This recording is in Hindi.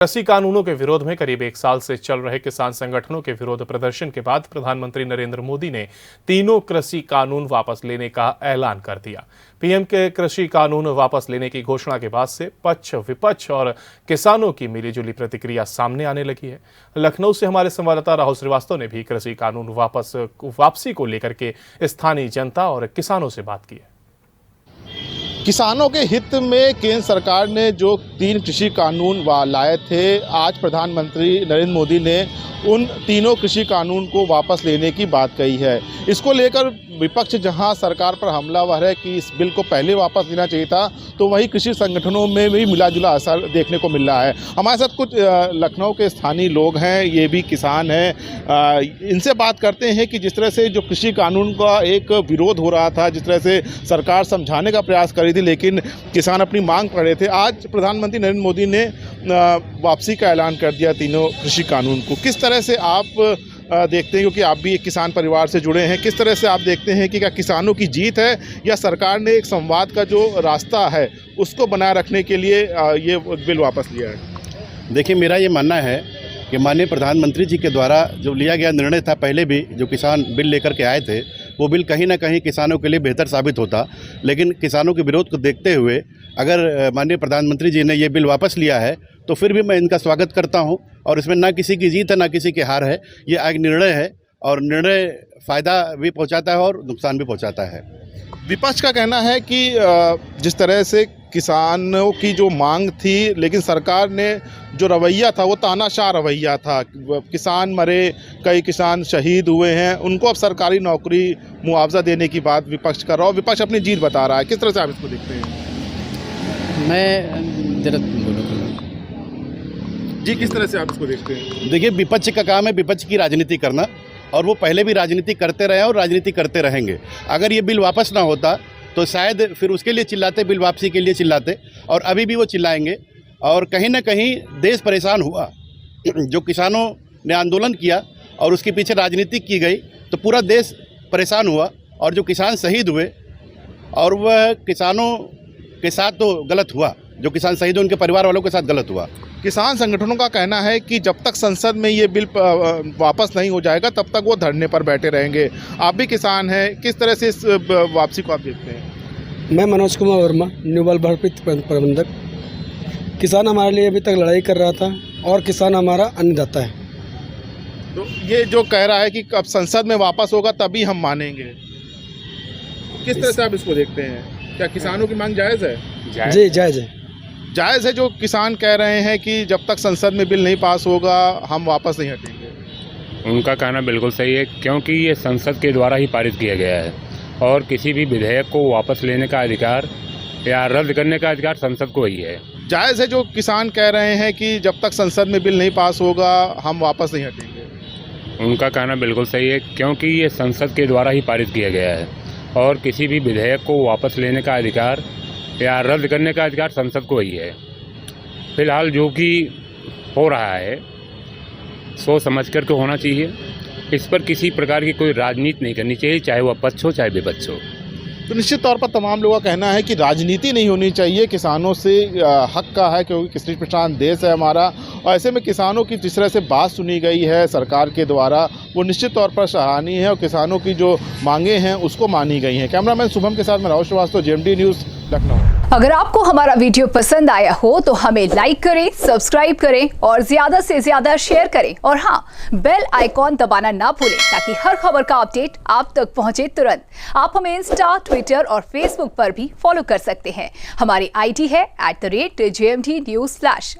कृषि कानूनों के विरोध में करीब 1 साल से चल रहे किसान संगठनों के विरोध प्रदर्शन के बाद प्रधानमंत्री नरेंद्र मोदी ने तीनों कृषि कानून वापस लेने का ऐलान कर दिया। पीएम के कृषि कानून वापस लेने की घोषणा के बाद से पक्ष विपक्ष और किसानों की मिलीजुली प्रतिक्रिया सामने आने लगी है। लखनऊ से हमारे संवाददाता राहुल श्रीवास्तव ने भी कृषि कानून वापसी को लेकर के स्थानीय जनता और किसानों से बात की है। किसानों के हित में केंद्र सरकार ने जो 3 कृषि कानून लाए थे, आज प्रधानमंत्री नरेंद्र मोदी ने उन तीनों कृषि कानून को वापस लेने की बात कही है। इसको लेकर विपक्ष जहां सरकार पर हमलावर है कि इस बिल को पहले वापस लेना चाहिए था, तो वही कृषि संगठनों में भी मिला जुला असर देखने को मिल रहा है। हमारे साथ कुछ लखनऊ के स्थानीय लोग हैं, ये भी किसान हैं। इनसे बात करते हैं कि जिस तरह से जो कृषि कानून का एक विरोध हो रहा था, जिस तरह से सरकार समझाने का प्रयास कर रही थी, लेकिन किसान अपनी मांग कर रहे थे, आज प्रधानमंत्री नरेंद्र मोदी ने वापसी का ऐलान कर दिया तीनों कृषि कानून को। किस तरह से आप देखते हैं, क्योंकि आप भी एक किसान परिवार से जुड़े हैं, किस तरह से आप देखते हैं कि क्या किसानों की जीत है या सरकार ने एक संवाद का जो रास्ता है उसको बनाए रखने के लिए ये बिल वापस लिया है? देखिए, मेरा ये मानना है कि माननीय प्रधानमंत्री जी के द्वारा जो लिया गया निर्णय था, पहले भी जो किसान बिल लेकर के आए थे, वो बिल कहीं ना कहीं किसानों के लिए बेहतर साबित होता। लेकिन किसानों के विरोध को देखते हुए अगर माननीय प्रधानमंत्री जी ने ये बिल वापस लिया है तो फिर भी मैं इनका स्वागत करता हूं। और इसमें ना किसी की जीत है ना किसी की हार है, ये एक निर्णय है और निर्णय फ़ायदा भी पहुंचाता है और नुकसान भी पहुंचाता है। विपक्ष का कहना है कि जिस तरह से किसानों की जो मांग थी, लेकिन सरकार ने जो रवैया था वो तानाशाह रवैया था। किसान मरे, कई किसान शहीद हुए हैं, उनको अब सरकारी नौकरी मुआवजा देने की बात विपक्ष कर रहा है और विपक्ष अपनी जीत बता रहा है। किस तरह से आप इसको देखते हैं? मैं जरा बोलूँ जी, किस तरह से आप इसको देखते हैं? देखिए, विपक्ष का काम है विपक्ष की राजनीति करना, और वो पहले भी राजनीति करते रहे और राजनीति करते रहेंगे। अगर ये बिल वापस ना होता तो शायद फिर उसके लिए चिल्लाते, बिल वापसी के लिए चिल्लाते, और अभी भी वो चिल्लाएंगे। और कहीं ना कहीं देश परेशान हुआ। जो किसानों ने आंदोलन किया और उसके पीछे राजनीति की गई तो पूरा देश परेशान हुआ। और जो किसान शहीद हुए, और वह किसानों के साथ तो गलत हुआ, जो किसान शहीद हुए उनके परिवार वालों के साथ गलत हुआ। किसान संगठनों का कहना है कि जब तक संसद में ये बिल वापस नहीं हो जाएगा तब तक वो धरने पर बैठे रहेंगे। आप भी किसान हैं, किस तरह से इस वापसी को आप देखते हैं? मैं मनोज कुमार वर्मा, न्यू बाल भरप्रीत प्रबंधक। किसान हमारे लिए अभी तक लड़ाई कर रहा था और किसान हमारा अन्नदाता है। तो ये जो कह रहा है कि अब संसद में वापस होगा तभी हम मानेंगे, किस तरह से आप इसको देखते हैं? क्या किसानों की मांग जायज़ है? जी, जायज़ है। जायज़ है जो किसान कह रहे हैं कि जब तक संसद में बिल नहीं पास होगा हम वापस नहीं हटेंगे? उनका कहना बिल्कुल सही है, क्योंकि ये संसद के द्वारा ही पारित किया गया है और किसी भी विधेयक को वापस लेने का अधिकार या रद्द करने का अधिकार संसद को ही है। जायज़ है जो किसान कह रहे हैं कि जब तक संसद में बिल नहीं पास होगा हम वापस नहीं हटेंगे? उनका कहना बिल्कुल सही है, क्योंकि ये संसद के द्वारा ही पारित किया गया है और किसी भी विधेयक को वापस लेने का अधिकार या रद्द करने का अधिकार संसद को ही है। फिलहाल जो कि हो रहा है सोच समझ कर के होना चाहिए। इस पर किसी प्रकार की कोई राजनीति नहीं करनी चाहिए, चाहे वह पक्ष हो चाहे विपक्ष हो। तो निश्चित तौर पर तमाम लोगों का कहना है कि राजनीति नहीं होनी चाहिए, किसानों से हक का है, क्योंकि कृषि प्रधान देश है हमारा। और ऐसे में किसानों की जिस तरह से बात सुनी गई है सरकार के द्वारा, वो निश्चित तौर पर सराहनीय है और किसानों की जो मांगे हैं उसको मानी गई हैं। कैमरामैन शुभम के साथ मैं राहुल श्रीवास्तव, जेएमडी न्यूज़, लखनऊ। अगर आपको हमारा वीडियो पसंद आया हो तो हमें लाइक करें, सब्सक्राइब करें और ज्यादा से ज्यादा शेयर करें। और हाँ, बेल आइकॉन दबाना ना भूलें ताकि हर खबर का अपडेट आप तक पहुंचे तुरंत। आप हमें इंस्टा, ट्विटर और फेसबुक पर भी फॉलो कर सकते हैं। हमारी आईडी है @JMD News Flash।